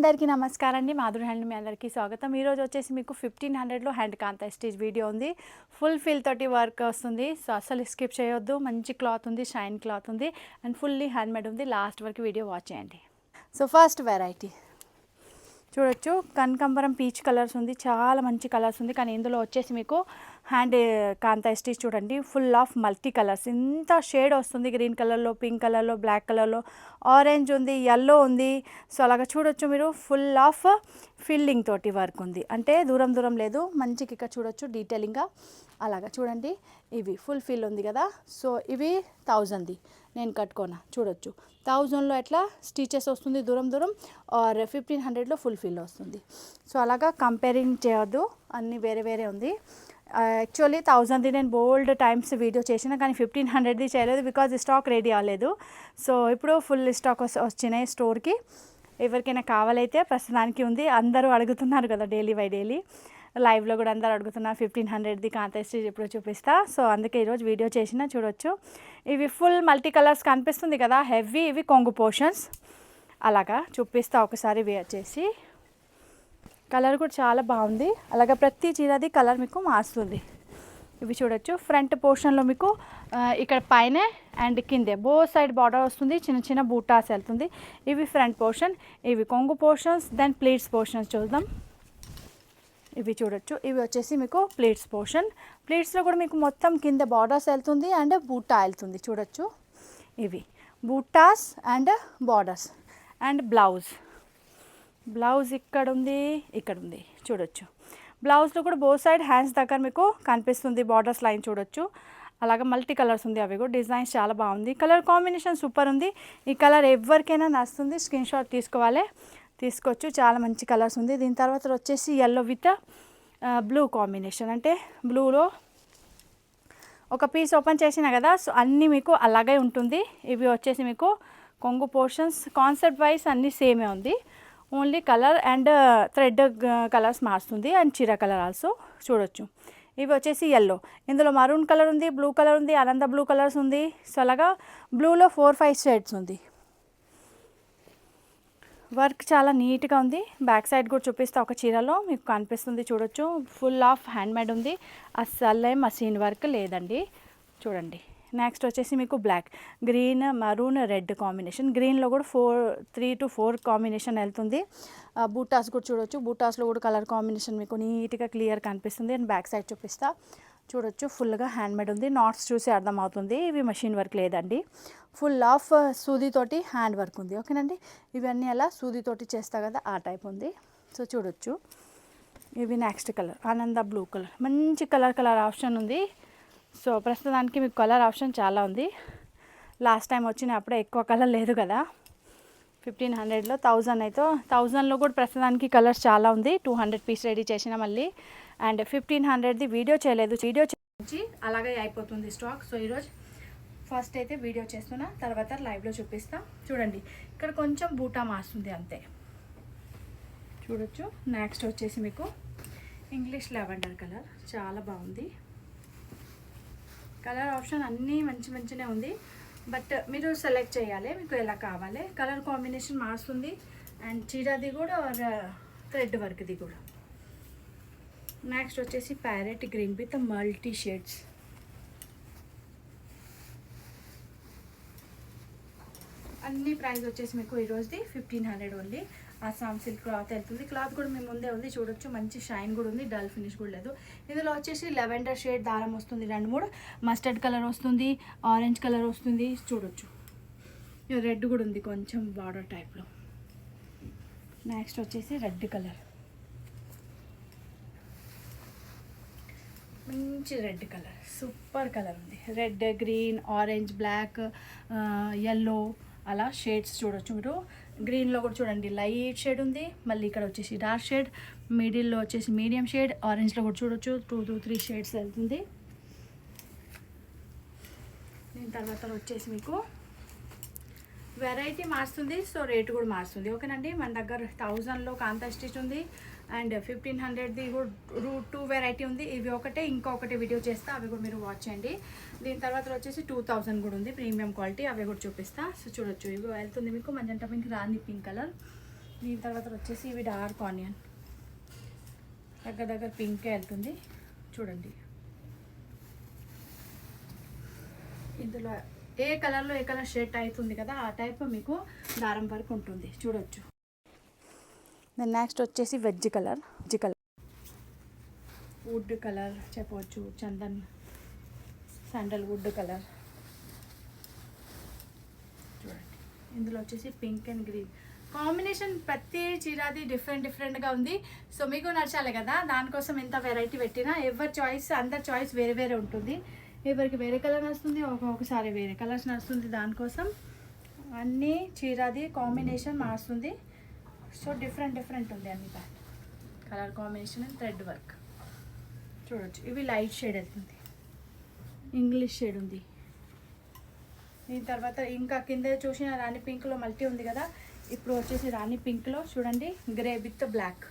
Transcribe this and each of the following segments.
అందరికీ నమస్కారం అండి. మాధురి హ్యాండ్ మీ అందరికీ స్వాగతం. ఈరోజు వచ్చేసి మీకు 1500లో హ్యాండ్ కాంతా స్టిచ్ వీడియో ఉంది. ఫుల్ ఫిల్ తోటి వర్క్ వస్తుంది. సో అసలు స్కిప్ చేయొద్దు. మంచి క్లాత్ ఉంది, షైన్ క్లాత్ ఉంది అండ్ ఫుల్లీ హ్యాండ్మేడ్ ఉంది. లాస్ట్ వరకు వీడియో వాచ్ చేయండి. సో ఫస్ట్ వెరైటీ చూడొచ్చు, కనకాంబరం పీచ్ కలర్స్ ఉంది. చాలా మంచి కలర్స్ ఉంది. కానీ ఇందులో వచ్చేసి మీకు హ్యాండ్ కాంతా స్టిచ్ చూడండి, ఫుల్ ఆఫ్ మల్టీ కలర్స్. ఇంత షేడ్ వస్తుంది. గ్రీన్ కలర్లో, పింక్ కలర్లో, బ్లాక్ కలర్లో, ఆరెంజ్ ఉంది, ఎల్లో ఉంది. సో అలాగా చూడొచ్చు మీరు. ఫుల్ ఆఫ్ ఫిల్లింగ్ తోటి వర్క్ ఉంది. అంటే దూరం దూరం లేదు, మంచికి ఇక్కడ చూడొచ్చు డీటెయిలింగ్గా. అలాగా చూడండి, ఇవి ఫుల్ ఫిల్ ఉంది కదా. సో ఇవి 1000ది నేను కట్టుకోనా చూడొచ్చు. 1000లో ఎట్లా స్టిచెస్ వస్తుంది దూరం దూరం, ఆర్ 1500లో ఫుల్ ఫిల్ వస్తుంది. సో అలాగా కంపేరింగ్ చేయొద్దు, అన్నీ వేరే వేరే ఉంది. యాక్చువల్లీ 1000ది నేను బోల్డ్ టైమ్స్ వీడియో చేసిన, కానీ 1500ది చేయలేదు బికాజ్ స్టాక్ రెడీ అవ్వలేదు. సో ఇప్పుడు ఫుల్ స్టాక్ వచ్చినాయి స్టోర్కి. ఎవరికైనా కావాలైతే ప్రస్తుతానికి ఉంది. అందరూ అడుగుతున్నారు కదా డైలీ బై డైలీ, లైవ్లో కూడా అందరు అడుగుతున్నారు 1500ది కాంతా స్టిచ్ ఎప్పుడు చూపిస్తా. సో అందుకే ఈరోజు వీడియో చేసిన. చూడొచ్చు, ఇవి ఫుల్ మల్టీ కలర్స్ కనిపిస్తుంది కదా, హెవీ. ఇవి కొంగు పోర్షన్స్. అలాగా చూపిస్తా ఒకసారి వేర్ చేసి. కలర్ కూడా చాలా బాగుంది. అలాగే ప్రతి చీరది కలర్ మీకు మారుస్తుంది. ఇవి చూడొచ్చు, ఫ్రంట్ పోర్షన్లో మీకు ఇక్కడ పైన అండ్ కిందే బోత్ సైడ్ బార్డర్ వస్తుంది. చిన్న చిన్న బూటాస్ వెళ్తుంది. ఇవి ఫ్రంట్ పోర్షన్, ఇవి కొంగు పోర్షన్స్. దెన్ ప్లీట్స్ పోర్షన్స్ చూద్దాం. ఇవి చూడొచ్చు, ఇవి వచ్చేసి మీకు ప్లీట్స్ పోర్షన్. ప్లీట్స్లో కూడా మీకు మొత్తం కింద బార్డర్స్ వెళ్తుంది అండ్ బూటా వెళ్తుంది. చూడొచ్చు, ఇవి buttas and borders. And blouse ఇక్కడ ఉంది, ఇక్కడ ఉంది. చూడొచ్చు, బ్లౌజ్లో కూడా బోత్ సైడ్ హ్యాండ్స్ దగ్గర మీకు కనిపిస్తుంది బార్డర్స్ లైన్. చూడొచ్చు, అలాగే మల్టీ కలర్స్ ఉంది. అవి కూడా డిజైన్స్ చాలా బాగుంది. కలర్ కాంబినేషన్ సూపర్ ఉంది. ఈ కలర్ ఎవరికైనా నచ్చుతుంది, స్క్రీన్ షాట్ తీసుకోవచ్చు. చాలా మంచి కలర్స్ ఉంది. దీని తర్వాత వచ్చేసి ఎల్లో విత్ బ్లూ కాంబినేషన్. అంటే బ్లూలో ఒక పీస్ ఓపెన్ చేసిన కదా, సో అన్నీ మీకు అలాగే ఉంటుంది. ఇవి వచ్చేసి మీకు కొంగు పోర్షన్స్. కాన్సెప్ట్ వైజ్ అన్నీ సేమే ఉంది, only colour and thread colours మారుస్తుంది అండ్ చీర కలర్ ఆల్సో. చూడొచ్చు, ఇవి వచ్చేసి ఎల్లో. ఇందులో మరూన్ కలర్ ఉంది, బ్లూ కలర్ ఉంది, అనంత బ్లూ కలర్స్ ఉంది. సో అలాగా బ్లూలో 4-5 షేడ్స్ ఉంది. వర్క్ చాలా నీట్గా ఉంది. బ్యాక్ సైడ్ కూడా చూపిస్తే ఒక చీరలో మీకు కనిపిస్తుంది. చూడొచ్చు, ఫుల్ ఆఫ్ హ్యాండ్మేడ్ ఉంది. అస్సలే మషీన్ వర్క్ లేదండి. చూడండి, నెక్స్ట్ వచ్చేసి మీకు black, green, maroon, red combination. గ్రీన్లో కూడా 3 to 4 కాంబినేషన్ వెళ్తుంది. బూటాస్ కూడా చూడొచ్చు. బూటాస్లో కూడా కలర్ కాంబినేషన్ మీకు నీట్గా క్లియర్ కనిపిస్తుంది. అండ్ బ్యాక్ సైడ్ చూపిస్తా. చూడొచ్చు, ఫుల్గా హ్యాండ్మేడ్ ఉంది. నాట్స్ చూసి అర్థమవుతుంది, ఇవి మషిన్ వర్క్ లేదండి. ఫుల్ ఆఫ్ సూదితోటి హ్యాండ్ వర్క్ ఉంది. ఓకేనండి, ఇవన్నీ అలా సూదితోటి చేస్తా కదా, ఆ టైప్ ఉంది. సో చూడొచ్చు, ఇవి నెక్స్ట్ కలర్ ఆనంద బ్లూ కలర్. మంచి కలర్ ఆప్షన్ ఉంది. సో ప్రస్తుతానికి మీకు కలర్ ఆప్షన్ చాలా ఉంది. లాస్ట్ టైం వచ్చినప్పుడే ఎక్కువ కలర్ లేదు కదా 1500లో. 1000 అయితే 1000లో కూడా ప్రస్తుతానికి కలర్స్ చాలా ఉంది. 200 పీస్ రెడీ చేసిన మళ్ళీ. అండ్ 1500ది వీడియో చేయలేదు, వీడియో చేసి అలాగే అయిపోతుంది స్టాక్. సో ఈరోజు ఫస్ట్ అయితే వీడియో చేస్తున్నా, తర్వాత లైవ్లో చూపిస్తా. చూడండి, ఇక్కడ కొంచెం బూటా మారుస్తుంది అంతే. చూడొచ్చు, నెక్స్ట్ వచ్చేసి మీకు ఇంగ్లీష్ లావెండర్ కలర్. చాలా బాగుంది. కలర్ ఆప్షన్ అన్నీ మంచిగానే ఉంది. బట్ మీరు సెలెక్ట్ చేయాలి మీకు ఎలా కావాలి. కలర్ కాంబినేషన్ మారుస్తుంది అండ్ చీరది కూడా థ్రెడ్ వర్క్ది కూడా. నెక్స్ట్ వచ్చేసి parrot green with multi shades. అన్ని ప్రైస్ వచ్చేసి మీకు ఈరోజుది 1500 ఓన్లీ. అస్సాం సిల్క్ క్లాత్ వెళ్తుంది. క్లాత్ కూడా మీ ముందే ఉంది. చూడొచ్చు, మంచి షైన్ కూడా ఉంది, డల్ ఫినిష్ కూడా లేదు. ఇందులో వచ్చేసి లెవెండర్ షేడ్ దారం వస్తుంది 2-3, మస్టర్డ్ కలర్ వస్తుంది, ఆరెంజ్ కలర్ వస్తుంది. చూడొచ్చు, రెడ్ కూడా ఉంది కొంచెం బార్డర్ టైప్లో. నెక్స్ట్ వచ్చేసి రెడ్ కలర్, మంచి రెడ్ కలర్, సూపర్ కలర్ ఉంది. Red, green, orange, black, yellow అలా షేడ్స్ చూడొచ్చు మీరు. గ్రీన్లో కూడా చూడండి లైట్ షేడ్ ఉంది, మళ్ళీ ఇక్కడ వచ్చేసి డార్క్ షేడ్, మిడిల్లో వచ్చేసి మీడియం షేడ్, ఆరెంజ్లో కూడా చూడొచ్చు 2 to 3 షేడ్స్ వెళ్తుంది. దీని తర్వాత వచ్చేసి మీకు వెరైటీ మారుస్తుంది. సో రేటు కూడా మారుస్తుంది. ఓకేనండి, మన దగ్గర 1000లో కాంతా స్టిచ్ ఉంది అండ్ 1500ది కూడా 2 వెరైటీ ఉంది. ఇవి ఒకటే, ఇంకొకటి వీడియో చేస్తా, అవి కూడా మీరు వాచ్ చేయండి. దీని తర్వాత వచ్చేసి 2000 కూడా ఉంది, ప్రీమియం క్వాలిటీ, అవి కూడా చూపిస్తా. సో చూడొచ్చు, ఇవి వెళ్తుంది మీకు magenta pink, rani pink colour. దీని తర్వాత వచ్చేసి ఇవి డార్క్ ఆనియన్, దగ్గర పింకే వెళ్తుంది చూడండి. ఇందులో ఏ కలర్లో ఏ కలర్ షేడ్ అవుతుంది కదా ఆ టైప్ మీకు దారం వరకు ఉంటుంది చూడొచ్చు. దెన్ నెక్స్ట్ వచ్చేసి వెజ్ కలర్, వుడ్ కలర్ చెప్పవచ్చు, చందన్ శాండల్ వుడ్ కలర్ చూడండి. ఇందులో వచ్చేసి పింక్ అండ్ గ్రీన్ కాంబినేషన్. ప్రతి చీరాది డిఫరెంట్గా ఉంది. సో మీకు నచ్చాలి కదా, దానికోసం ఎంత వెరైటీ పెట్టినా ఎవరి చాయిస్ అందరి చాయిస్ వేరే వేరే ఉంటుంది. ఎవరికి వేరే కలర్ నచ్చుతుంది, ఒక్కొక్కసారి వేరే కలర్స్ నచ్చుతుంది. దానికోసం అన్నీ చీరాది కాంబినేషన్ మారుస్తుంది. సో డిఫరెంట్ ఉంది అన్ని colour combination and thread work చూడొచ్చు. ఇవి లైట్ షేడ్ వెళ్తుంది, ఇంగ్లీష్ షేడ్ ఉంది. దీని తర్వాత ఇంకా కింద చూసిన రాణి పింక్లో మల్టీ ఉంది కదా, ఇప్పుడు వచ్చేసి రాణి పింక్లో చూడండి గ్రే విత్ బ్లాక్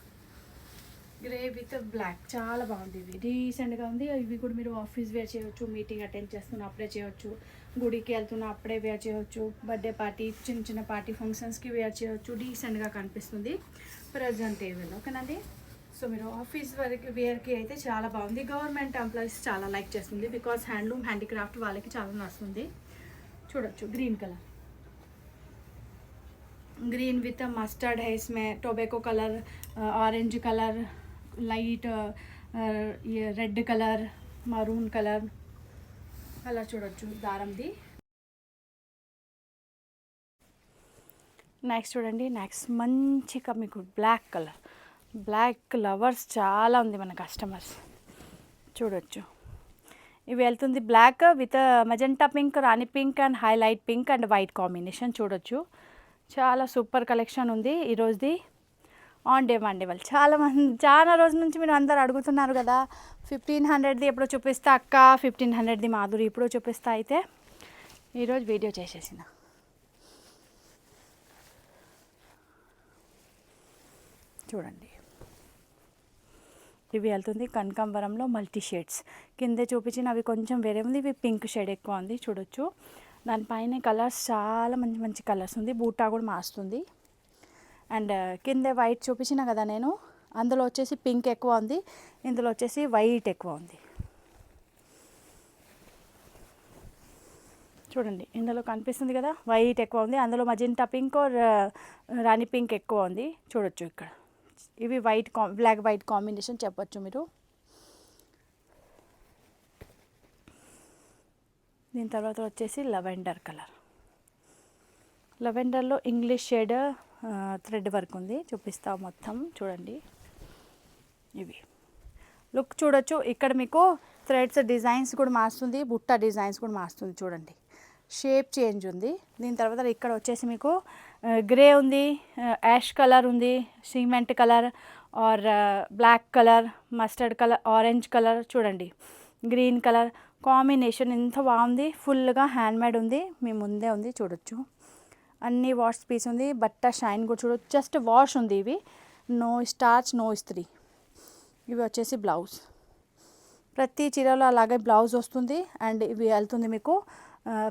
చాలా బాగుంది. ఇవి రీసెంట్గా ఉంది. ఇవి కూడా మీరు ఆఫీస్ వేర్ చేయొచ్చు, మీటింగ్ అటెండ్ చేస్తున్నా అప్పుడే చేయొచ్చు, గుడికి వెళ్తున్నా అప్పుడే వేర్ చేయొచ్చు, బర్త్డే పార్టీ చిన్న పార్టీ ఫంక్షన్స్కి వేర్ చేయొచ్చు. డీసెంట్గా కనిపిస్తుంది ప్రజెంటేబుల్. ఓకేనండి. సో మీరు ఆఫీస్ వేర్కి అయితే చాలా బాగుంది. గవర్నమెంట్ ఎంప్లాయీస్ చాలా లైక్ చేస్తుంది, బికాస్ హ్యాండ్లూమ్ హ్యాండీక్రాఫ్ట్ వాళ్ళకి చాలా నచ్చుతుంది. చూడొచ్చు green colour, green with mustard है इसमें, tobacco colour, orange colour, light ये रेड कलर, मरून कलर అలా చూడొచ్చు దారంది. నెక్స్ట్ చూడండి, నెక్స్ట్ మంచిగా మీకు బ్లాక్ లవర్స్ చాలా ఉంది మన కస్టమర్స్ చూడొచ్చు. ఇవి వెళ్తుంది black with magenta pink, rani pink and highlight pink and white combination చూడొచ్చు. చాలా సూపర్ కలెక్షన్ ఉంది ఈరోజుది. ఆన్ డిమాండ్ ఇవ్వాలి. చాలా రోజుల నుంచి మీరు అందరు అడుగుతున్నారు కదా 1500ది ఎప్పుడో చూపిస్తా అక్క, 1500ది మాధురి ఇప్పుడు చూపిస్తా. అయితే ఈరోజు వీడియో చేసేసిన. చూడండి ఇవి వెళ్తుంది కనకాంబరంలో మల్టీ షేడ్స్. కింద చూపించిన అవి కొంచెం వేరే ఉంది, ఇవి పింక్ షేడ్ ఎక్కువ ఉంది చూడొచ్చు. దానిపైన కలర్స్ చాలా మంచి కలర్స్ ఉంది. బూటా కూడా మారుస్తుంది. అండ్ కింద వైట్ చూపించిన కదా నేను, అందులో వచ్చేసి పింక్ ఎక్కువ ఉంది, ఇందులో వచ్చేసి వైట్ ఎక్కువ ఉంది. చూడండి ఇందులో కనిపిస్తుంది కదా వైట్ ఎక్కువ ఉంది, అందులో magenta pink are Rani pink ఎక్కువ ఉంది చూడొచ్చు. ఇక్కడ ఇవి బ్లాక్ వైట్ కాంబినేషన్ చెప్పొచ్చు మీరు. దీని తర్వాత వచ్చేసి లెవెండర్ కలర్. లెవెండర్లో ఇంగ్లీష్ షేడ్ థ్రెడ్ వర్క్ ఉంది, చూపిస్తా మొత్తం చూడండి. ఇవి లుక్ చూడొచ్చు. ఇక్కడ మీకు థ్రెడ్స్ డిజైన్స్ కూడా మారుస్తుంది, బుట్ట డిజైన్స్ కూడా మారుస్తుంది చూడండి. షేప్ చేంజ్ ఉంది. దీని తర్వాత ఇక్కడ వచ్చేసి మీకు గ్రే ఉంది, యాష్ కలర్ ఉంది, cement colour or black colour, mustard colour, orange colour చూడండి, గ్రీన్ కలర్ కాంబినేషన్ ఎంత బాగుంది. ఫుల్గా హ్యాండ్మేడ్ ఉంది, మీ ముందే ఉంది చూడొచ్చు. అన్నీ వాష్ పీస్ ఉంది, బట్ట షైన్ కూడా చూడొచ్చు. జస్ట్ వాష్ ఉంది. ఇవి నో స్టార్చ్ నో ఇస్త్రీ. ఇవి వచ్చేసి బ్లౌజ్, ప్రతి చీరలో అలాగే బ్లౌజ్ వస్తుంది. అండ్ ఇవి వెళ్తుంది మీకు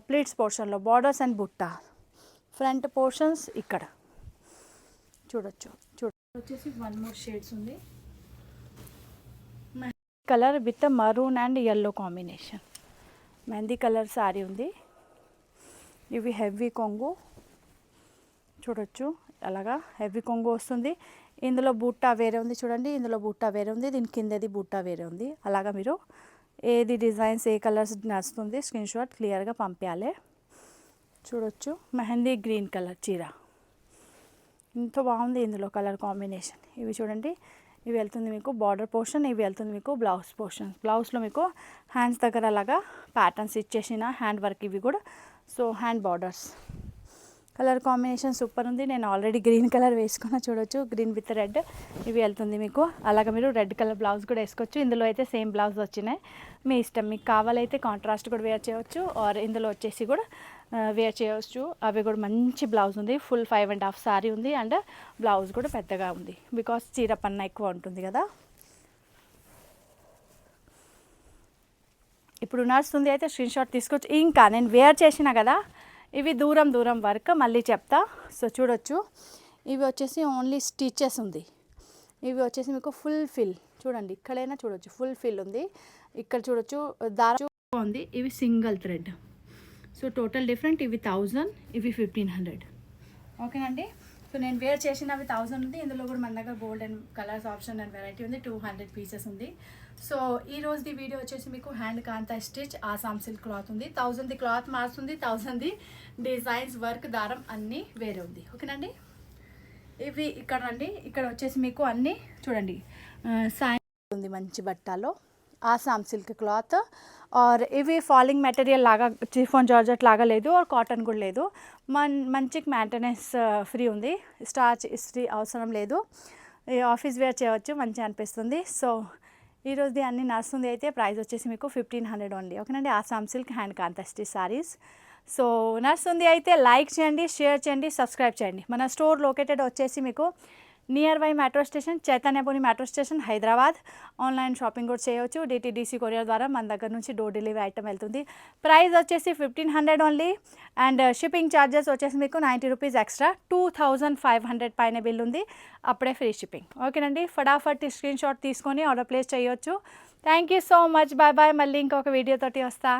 ప్లీట్స్ పోర్షన్లో బార్డర్స్ అండ్ బుట్ట. ఫ్రంట్ పోర్షన్స్ ఇక్కడ చూడొచ్చు. వచ్చేసి 1 more షేడ్స్ ఉంది. Colour with maroon and yellow combination, mehndi colour sorry ఉంది. ఇవి హెవీ కొంగు చూడొచ్చు, అలాగా హెవీ కొంగు వస్తుంది. ఇందులో బూటా వేరే ఉంది చూడండి, ఇందులో బూటా వేరే ఉంది, దీని కిందది బూటా వేరే ఉంది. అలాగా మీరు ఏది డిజైన్స్ ఏ కలర్స్ నచ్చుతుంది స్క్రీన్ షాట్ క్లియర్గా పంపించాలి. చూడొచ్చు మెహందీ గ్రీన్ కలర్ చీర ఎంత బాగుంది. ఇందులో కలర్ కాంబినేషన్ ఇవి చూడండి. ఇవి వెళ్తుంది మీకు బార్డర్ పోర్షన్, ఇవి వెళ్తుంది మీకు బ్లౌజ్ పోర్షన్. బ్లౌజ్లో మీకు హ్యాండ్స్ దగ్గర అలాగా ప్యాటర్న్స్ ఇచ్చేసిన హ్యాండ్ వర్క్ ఇవి కూడా. So hand borders colour combination super ఉంది. నేను ఆల్రెడీ గ్రీన్ కలర్ వేసుకున్నా చూడొచ్చు, గ్రీన్ విత్ రెడ్. ఇవి వెళ్తుంది మీకు అలాగా మీరు రెడ్ కలర్ బ్లౌజ్ కూడా వేసుకోవచ్చు. ఇందులో అయితే సేమ్ బ్లౌజ్ వచ్చినాయి, మీ ఇష్టం. మీకు కావాలైతే కాంట్రాస్ట్ కూడా వేర్ చేయవచ్చు, ఆర్ ఇందులో వచ్చేసి కూడా వేర్ చేయవచ్చు. అవి కూడా మంచి బ్లౌజ్ ఉంది, ఫుల్ 5.5 సారీ ఉంది. అండ్ బ్లౌజ్ కూడా పెద్దగా ఉంది, బికాస్ చీర పన్న ఎక్కువ ఉంటుంది కదా. ఇప్పుడు నడుస్తుంది అయితే స్క్రీన్ షాట్ తీసుకోవచ్చు. ఇంకా నేను వేర్ చేసిన కదా, ఇవి దూరం వర్క్ మళ్ళీ చెప్తా. సో చూడొచ్చు, ఇవి వచ్చేసి ఓన్లీ స్టిచెస్ ఉంది. ఇవి వచ్చేసి మీకు ఫుల్ ఫిల్ చూడండి, ఇక్కడైనా చూడొచ్చు ఫుల్ ఫిల్ ఉంది, ఇక్కడ చూడొచ్చు దారం ఉంది. ఇవి single thread. So total different. ఇవి 1000, ఇవి 1500. ఓకేనండి. సో నేను వేర్ చేసినవి 1000 ఉంది. ఇందులో కూడా మన దగ్గర golden colours option and variety ఉంది. 200 పీసెస్ ఉంది. సో ఈ రోజుది వీడియో వచ్చేసి మీకు హ్యాండ్ కాంతా స్టిచ్ ఆసామ్ సిల్క్ క్లాత్ ఉంది. 1000ది క్లాత్ మారుతుంది, 1000ది డిజైన్స్ వర్క్ దారం అన్నీ వేరే ఉంది. ఓకేనండి. ఇవి ఇక్కడ రండి, ఇక్కడ వచ్చేసి మీకు అన్నీ చూడండి సాయం ఉంది మంచి బట్టాలో ఆసామ్ సిల్క్ క్లాత్. ఆర్ ఇవి ఫాలింగ్ మెటీరియల్ లాగా చిఫాన్ జార్జెట్ లాగా లేదు, ఆర్ కాటన్ కూడా లేదు. మంచి మెయింటెనెన్స్ ఫ్రీ ఉంది, స్టార్చ్ ఇస్త్రీ అవసరం లేదు, ఆఫీస్ వేర్ చేయవచ్చు, మంచిగా అనిపిస్తుంది. సో ఈరోజుది అన్నీ నడుస్తుంది. అయితే ప్రైస్ వచ్చేసి మీకు 1500 ఓన్లీ. ఓకేనండి. ఆసామ్ సిల్క్ హ్యాండ్ కాంతా స్టిచ్ సారీస్. సో నడుస్తుంది. అయితే లైక్ చేయండి, షేర్ చేయండి, సబ్స్క్రైబ్ చేయండి. మన స్టోర్ లొకేటెడ్ వచ్చేసి మీకు near by metro station, Chaitanyapuri metro station, Hyderabad. Online shopping కూడా చేయవచ్చు. DTDC కొరియర్ ద్వారా మన దగ్గర నుంచి డోర్ డెలివరీ ఐటమ్ వెళ్తుంది. ప్రైస్ వచ్చేసి 1500 ఓన్లీ. అండ్ షిప్పింగ్ ఛార్జెస్ వచ్చేసి మీకు 90 రూపీస్ ఎక్స్ట్రా. 2500 పైన బిల్ ఉంది, అప్పుడే ఫ్రీ షిప్పింగ్. ఓకేనండి. ఫటాఫట్ స్క్రీన్ షాట్ తీసుకొని ఆర్డర్ ప్లేస్ చేయొచ్చు. Thank you so much. Bye bye. మళ్ళీ ఇంకొక వీడియోతోటి వస్తా.